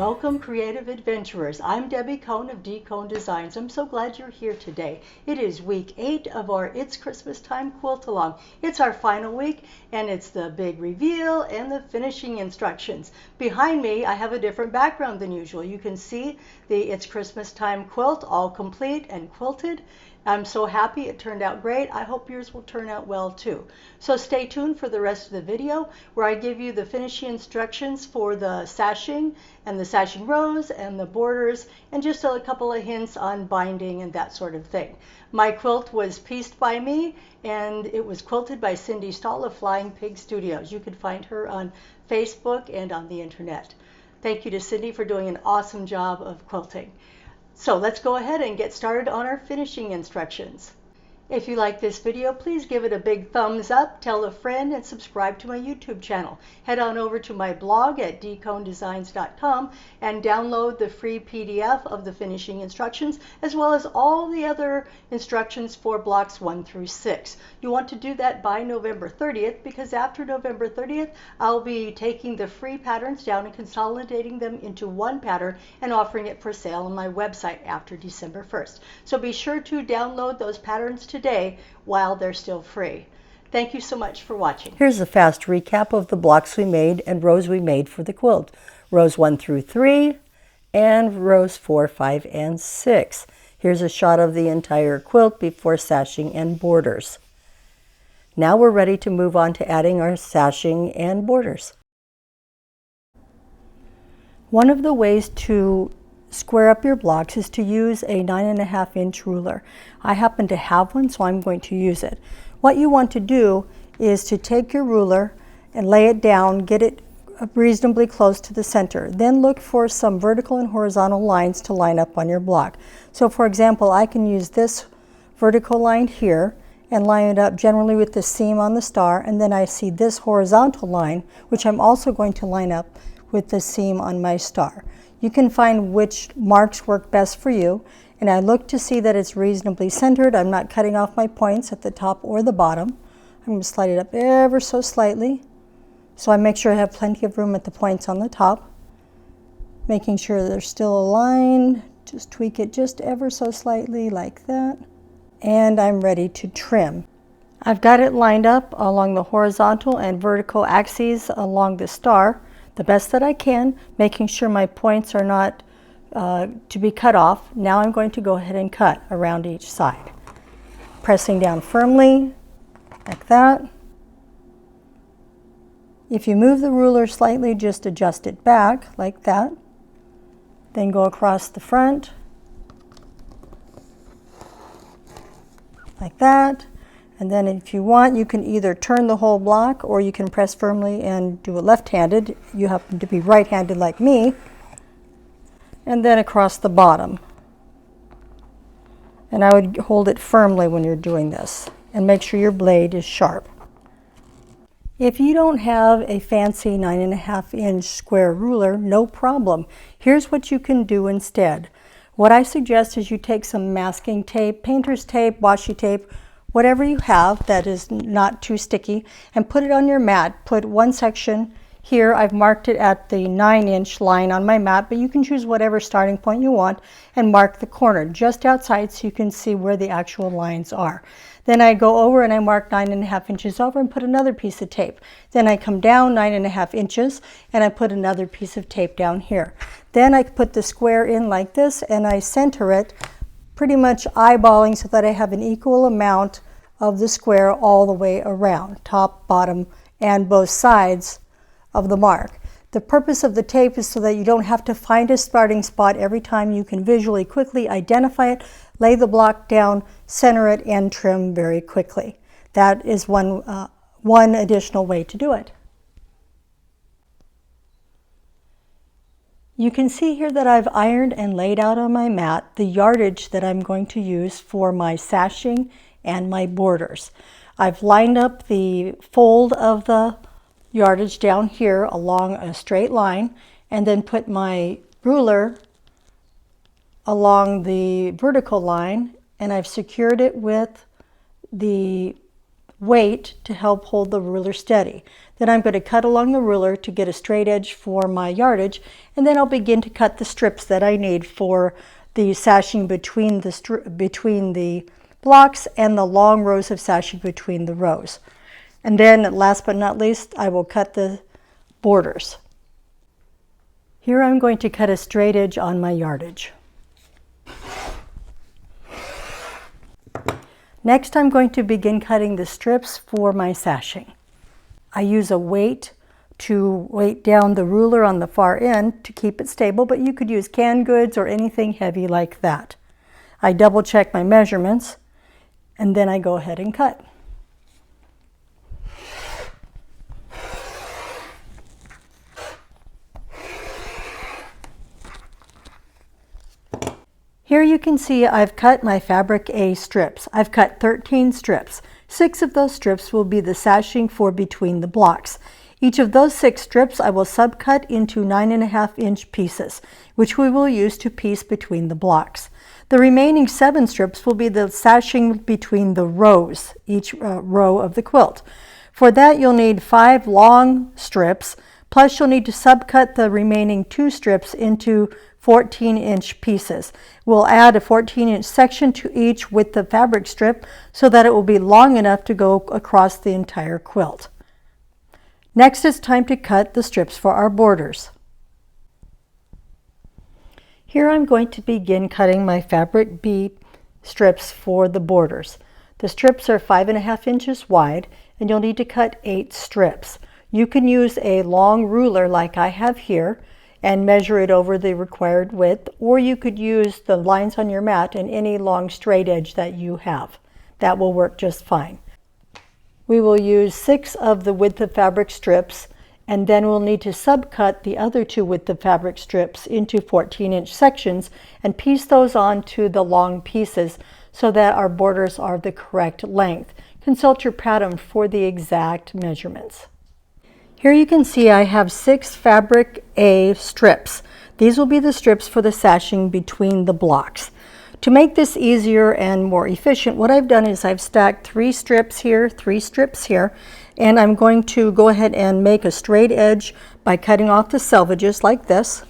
Welcome, creative adventurers. I'm Debbie Cohn of D. Cohn Designs. I'm so glad you're here today. It is week 8 of our It's Christmas Time Quilt Along. It's our final week, and it's the big reveal and the finishing instructions. Behind me, I have a different background than usual. You can see the It's Christmas Time quilt all complete and quilted. I'm so happy it turned out great. I hope yours will turn out well too. So stay tuned for the rest of the video where I give you the finishing instructions for the sashing and the sashing rows and the borders and just a couple of hints on binding and that sort of thing. My quilt was pieced by me and it was quilted by Cindy Stahl of Flying Pig Studios. You can find her on Facebook and on the internet. Thank you to Cindy for doing an awesome job of quilting. So let's go ahead and get started on our finishing instructions. If you like this video, please give it a big thumbs up, tell a friend, and subscribe to my YouTube channel. Head on over to my blog at dcondesigns.com and download the free PDF of the finishing instructions, as well as all the other instructions for blocks 1 through 6. You want to do that by November 30th, because after November 30th, I'll be taking the free patterns down and consolidating them into one pattern and offering it for sale on my website after December 1st. So be sure to download those patterns today while they're still free. Thank you so much for watching. Here's a fast recap of the blocks we made and rows we made for the quilt. Rows 1 through 3 and rows 4, 5, and 6. Here's a shot of the entire quilt before sashing and borders. Now we're ready to move on to adding our sashing and borders. One of the ways to square up your blocks is to use a 9.5-inch ruler. I happen to have one, so I'm going to use it. What you want to do is to take your ruler and lay it down, get it reasonably close to the center. Then look for some vertical and horizontal lines to line up on your block. So for example, I can use this vertical line here and line it up generally with the seam on the star, and then I see this horizontal line, which I'm also going to line up with the seam on my star. You can find which marks work best for you, and I look to see that it's reasonably centered. I'm not cutting off my points at the top or the bottom. I'm going to slide it up ever so slightly, so I make sure I have plenty of room at the points on the top, making sure they're still aligned. Just tweak it just ever so slightly like that, and I'm ready to trim. I've got it lined up along the horizontal and vertical axes along the star the best that I can, making sure my points are not to be cut off. Now I'm going to go ahead and cut around each side. Pressing down firmly, like that. If you move the ruler slightly, just adjust it back, like that. Then go across the front, like that. And then if you want, you can either turn the whole block or you can press firmly and do it left-handed. You happen to be right-handed like me. And then across the bottom. And I would hold it firmly when you're doing this and make sure your blade is sharp. If you don't have a fancy 9.5-inch square ruler, no problem. Here's what you can do instead. What I suggest is you take some masking tape, painter's tape, washi tape, whatever you have that is not too sticky, and put it on your mat. Put one section here. I've marked it at the 9-inch line on my mat, but you can choose whatever starting point you want and mark the corner just outside so you can see where the actual lines are. Then I go over and I mark 9.5 inches over and put another piece of tape. Then I come down 9.5 inches and I put another piece of tape down here. Then I put the square in like this and I center it, pretty much eyeballing so that I have an equal amount of the square all the way around, top, bottom, and both sides of the mark. The purpose of the tape is so that you don't have to find a starting spot every time. You can visually quickly identify it, lay the block down, center it, and trim very quickly. That is one additional way to do it. You can see here that I've ironed and laid out on my mat the yardage that I'm going to use for my sashing and my borders. I've lined up the fold of the yardage down here along a straight line and then put my ruler along the vertical line, and I've secured it with the weight to help hold the ruler steady. Then I'm going to cut along the ruler to get a straight edge for my yardage, and then I'll begin to cut the strips that I need for the sashing between the blocks and the long rows of sashing between the rows. And then last but not least, I will cut the borders. Here I'm going to cut a straight edge on my yardage. Next, I'm going to begin cutting the strips for my sashing. I use a weight to weight down the ruler on the far end to keep it stable, but you could use canned goods or anything heavy like that. I double check my measurements, and then I go ahead and cut. Here you can see I've cut my fabric A strips. I've cut 13 strips. 6 of those strips will be the sashing for between the blocks. Each of those 6 strips I will subcut into 9.5-inch pieces, which we will use to piece between the blocks. The remaining 7 strips will be the sashing between the rows, each row of the quilt. For that you'll need 5 long strips, plus you'll need to subcut the remaining 2 strips into 14-inch pieces. We'll add a 14-inch section to each with the fabric strip so that it will be long enough to go across the entire quilt. Next, it's time to cut the strips for our borders. Here I'm going to begin cutting my fabric B strips for the borders. The strips are 5.5 inches wide, and you'll need to cut 8 strips. You can use a long ruler like I have here and measure it over the required width, or you could use the lines on your mat and any long straight edge that you have. That will work just fine. We will use 6 of the width of fabric strips, and then we'll need to subcut the other 2 width of fabric strips into 14-inch sections and piece those onto the long pieces so that our borders are the correct length. Consult your pattern for the exact measurements. Here you can see I have 6 fabric A strips. These will be the strips for the sashing between the blocks. To make this easier and more efficient, what I've done is I've stacked 3 strips here, 3 strips here, and I'm going to go ahead and make a straight edge by cutting off the selvages like this.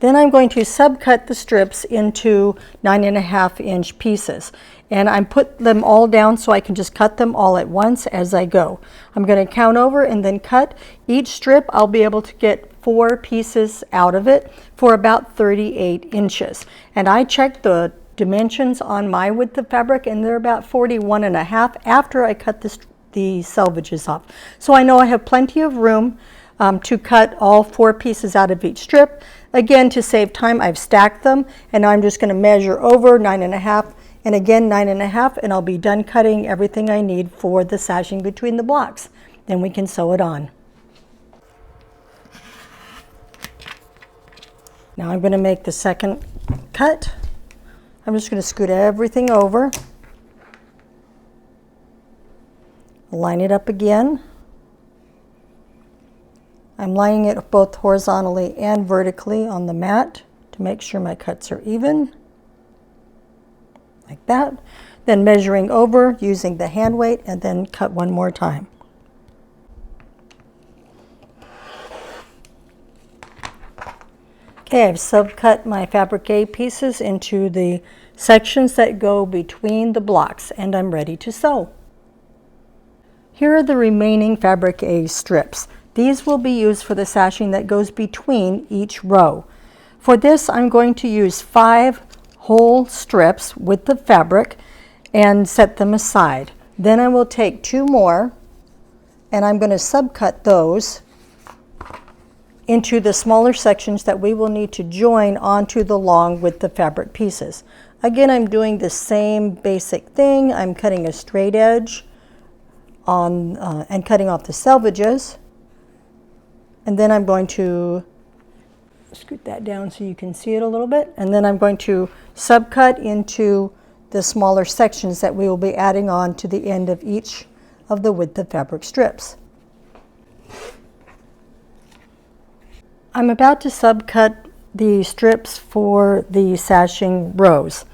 Then I'm going to subcut the strips into 9.5-inch pieces. And I put them all down so I can just cut them all at once as I go. I'm going to count over and then cut. Each strip I'll be able to get 4 pieces out of it for about 38 inches. And I checked the dimensions on my width of fabric, and they're about 41.5 after I cut the selvages off. So I know I have plenty of room to cut all 4 pieces out of each strip. Again, to save time, I've stacked them, and I'm just going to measure over 9.5 and again 9.5, and I'll be done cutting everything I need for the sashing between the blocks. Then we can sew it on. Now I'm going to make the second cut. I'm just going to scoot everything over, line it up again. I'm lining it both horizontally and vertically on the mat to make sure my cuts are even, like that. Then measuring over using the hand weight, and then cut one more time. Okay, I've subcut my fabric A pieces into the sections that go between the blocks, and I'm ready to sew. Here are the remaining fabric A strips. These will be used for the sashing that goes between each row. For this, I'm going to use 5 whole strips with the fabric and set them aside. Then I will take 2 more, and I'm going to subcut those into the smaller sections that we will need to join onto the long with the fabric pieces. Again, I'm doing the same basic thing. I'm cutting a straight edge on and cutting off the selvages. And then I'm going to scoot that down so you can see it a little bit. And then I'm going to subcut into the smaller sections that we will be adding on to the end of each of the width of fabric strips. I'm about to subcut the strips for the sashing rows.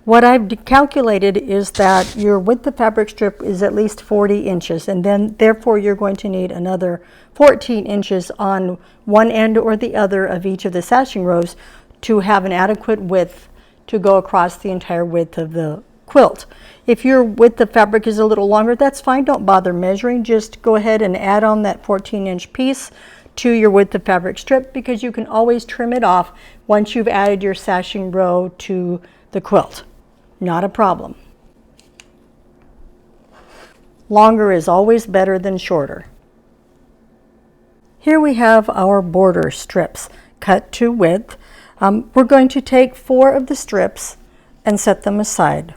What I've calculated is that your width of fabric strip is at least 40 inches, and then therefore you're going to need another 14 inches on one end or the other of each of the sashing rows to have an adequate width to go across the entire width of the quilt. If your width of fabric is a little longer, that's fine. Don't bother measuring. Just go ahead and add on that 14-inch piece to your width of fabric strip, because you can always trim it off once you've added your sashing row to the quilt. Not a problem. Longer is always better than shorter. Here we have our border strips cut to width. We're going to take 4 of the strips and set them aside.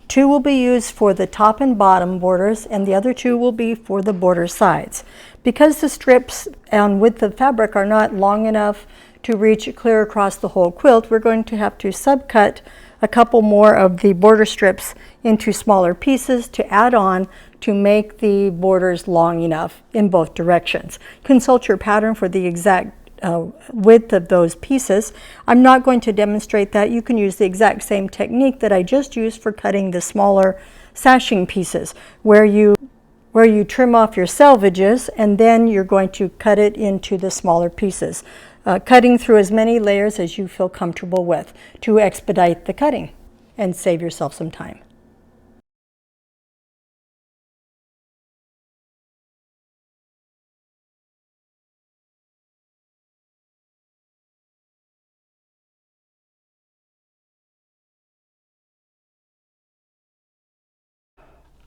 2 will be used for the top and bottom borders, and the other 2 will be for the border sides. Because the strips on width of fabric are not long enough to reach clear across the whole quilt, we're going to have to subcut a couple more of the border strips into smaller pieces to add on to make the borders long enough in both directions. Consult your pattern for the exact width of those pieces. I'm not going to demonstrate that. You can use the exact same technique that I just used for cutting the smaller sashing pieces, where you trim off your selvages and then you're going to cut it into the smaller pieces, cutting through as many layers as you feel comfortable with to expedite the cutting and save yourself some time.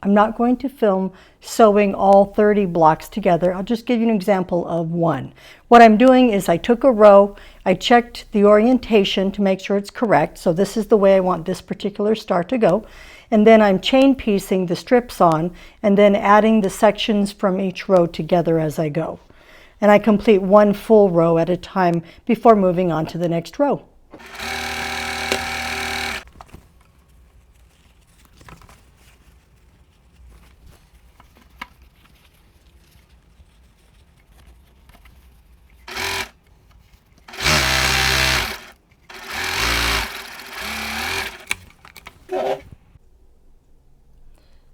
I'm not going to film sewing all 30 blocks together. I'll just give you an example of one. What I'm doing is I took a row, I checked the orientation to make sure it's correct. So this is the way I want this particular star to go. And then I'm chain piecing the strips on and then adding the sections from each row together as I go. And I complete one full row at a time before moving on to the next row.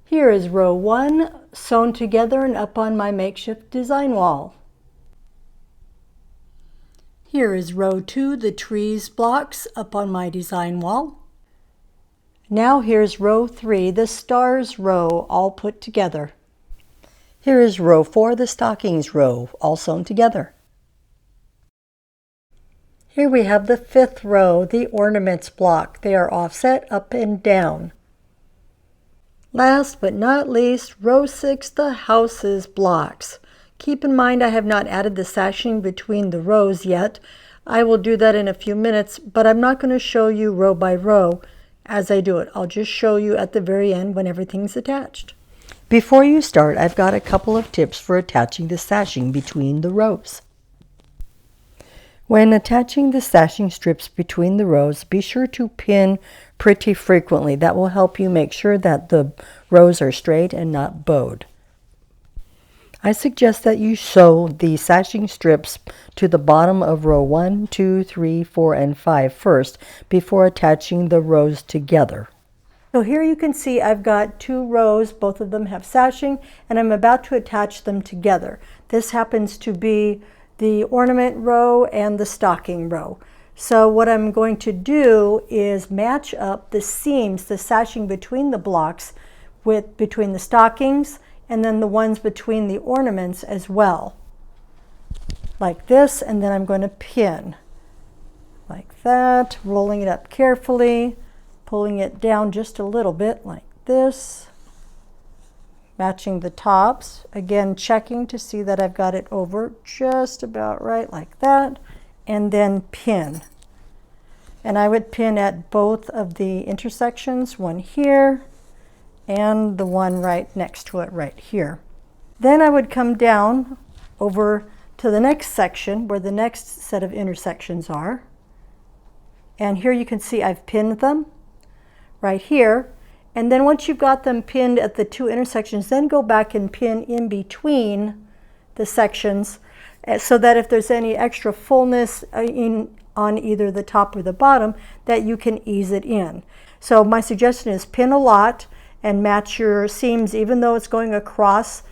Here is row 1 sewn together and up on my makeshift design wall. Here is row 2, the trees blocks up on my design wall. Now here's row 3, the stars row all put together. Here is row 4, the stockings row all sewn together. Here we have the 5th row, the ornaments block. They are offset up and down. Last but not least, row 6, the houses blocks. Keep in mind I have not added the sashing between the rows yet. I will do that in a few minutes, but I'm not going to show you row by row as I do it. I'll just show you at the very end when everything's attached. Before you start, I've got a couple of tips for attaching the sashing between the rows. When attaching the sashing strips between the rows, be sure to pin pretty frequently. That will help you make sure that the rows are straight and not bowed. I suggest that you sew the sashing strips to the bottom of row 1, 2, 3, 4, and 5 first before attaching the rows together. So here you can see I've got 2 rows, both of them have sashing, and I'm about to attach them together. This happens to be the ornament row and the stocking row. So what I'm going to do is match up the seams, the sashing between the blocks between the stockings and then the ones between the ornaments as well. Like this, and then I'm going to pin. Like that, rolling it up carefully, pulling it down just a little bit like this. Matching the tops, again checking to see that I've got it over just about right like that, and then pin. And I would pin at both of the intersections, one here and the one right next to it right here. Then I would come down over to the next section where the next set of intersections are. And here you can see I've pinned them right here. And then once you've got them pinned at the 2 intersections, then go back and pin in between the sections so that if there's any extra fullness on either the top or the bottom that you can ease it in. So my suggestion is pin a lot and match your seams. Even though it's going across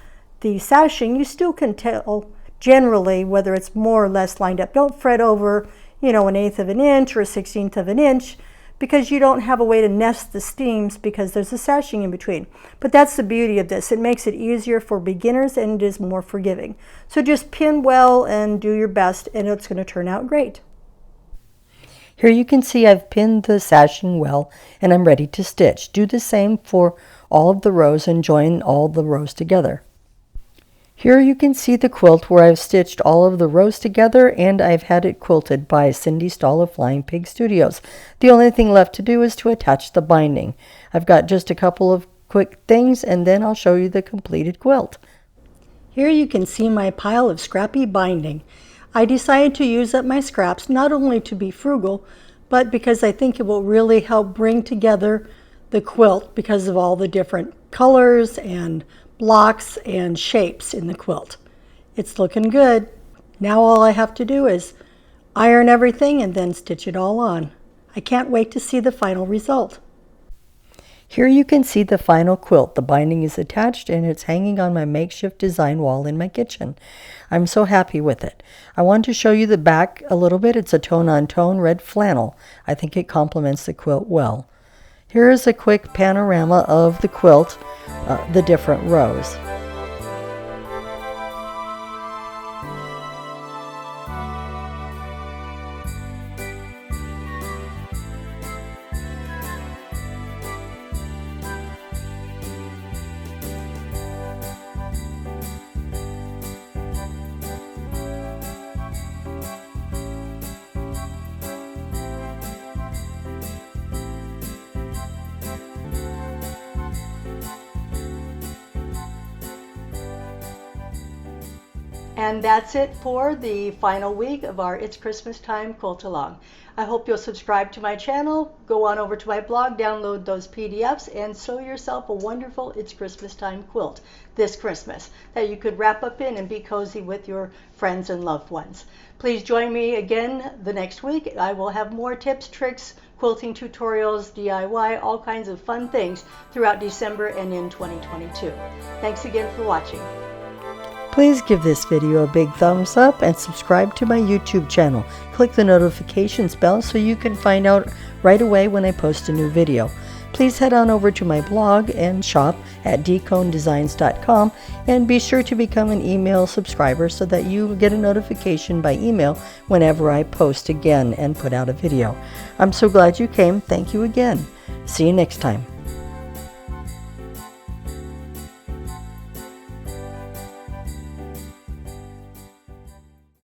the sashing, you still can tell generally whether it's more or less lined up. Don't fret over, you know, 1/8 of an inch or 1/16 of an inch, because you don't have a way to nest the seams because there's a sashing in between. But that's the beauty of this. It makes it easier for beginners and it is more forgiving. So just pin well and do your best and it's going to turn out great. Here you can see I've pinned the sashing well and I'm ready to stitch. Do the same for all of the rows and join all the rows together. Here you can see the quilt where I've stitched all of the rows together and I've had it quilted by Cindy Stahl of Flying Pig Studios. The only thing left to do is to attach the binding. I've got just a couple of quick things and then I'll show you the completed quilt. Here you can see my pile of scrappy binding. I decided to use up my scraps not only to be frugal, but because I think it will really help bring together the quilt because of all the different colors and blocks and shapes in the quilt. It's looking good. Now all I have to do is iron everything and then stitch it all on. I can't wait to see the final result. Here you can see the final quilt. The binding is attached and it's hanging on my makeshift design wall in my kitchen. I'm so happy with it. I want to show you the back a little bit. It's a tone-on-tone red flannel. I think it complements the quilt well. Here is a quick panorama of the quilt, the different rows. And that's it for the final week of our It's Christmas Time Quilt Along. I hope you'll subscribe to my channel, go on over to my blog, download those PDFs, and sew yourself a wonderful It's Christmas Time quilt this Christmas that you could wrap up in and be cozy with your friends and loved ones. Please join me again the next week. I will have more tips, tricks, quilting tutorials, DIY, all kinds of fun things throughout December and in 2022. Thanks again for watching. Please give this video a big thumbs up and subscribe to my YouTube channel. Click the notifications bell so you can find out right away when I post a new video. Please head on over to my blog and shop at dcondesigns.com and be sure to become an email subscriber so that you get a notification by email whenever I post again and put out a video. I'm so glad you came. Thank you again. See you next time.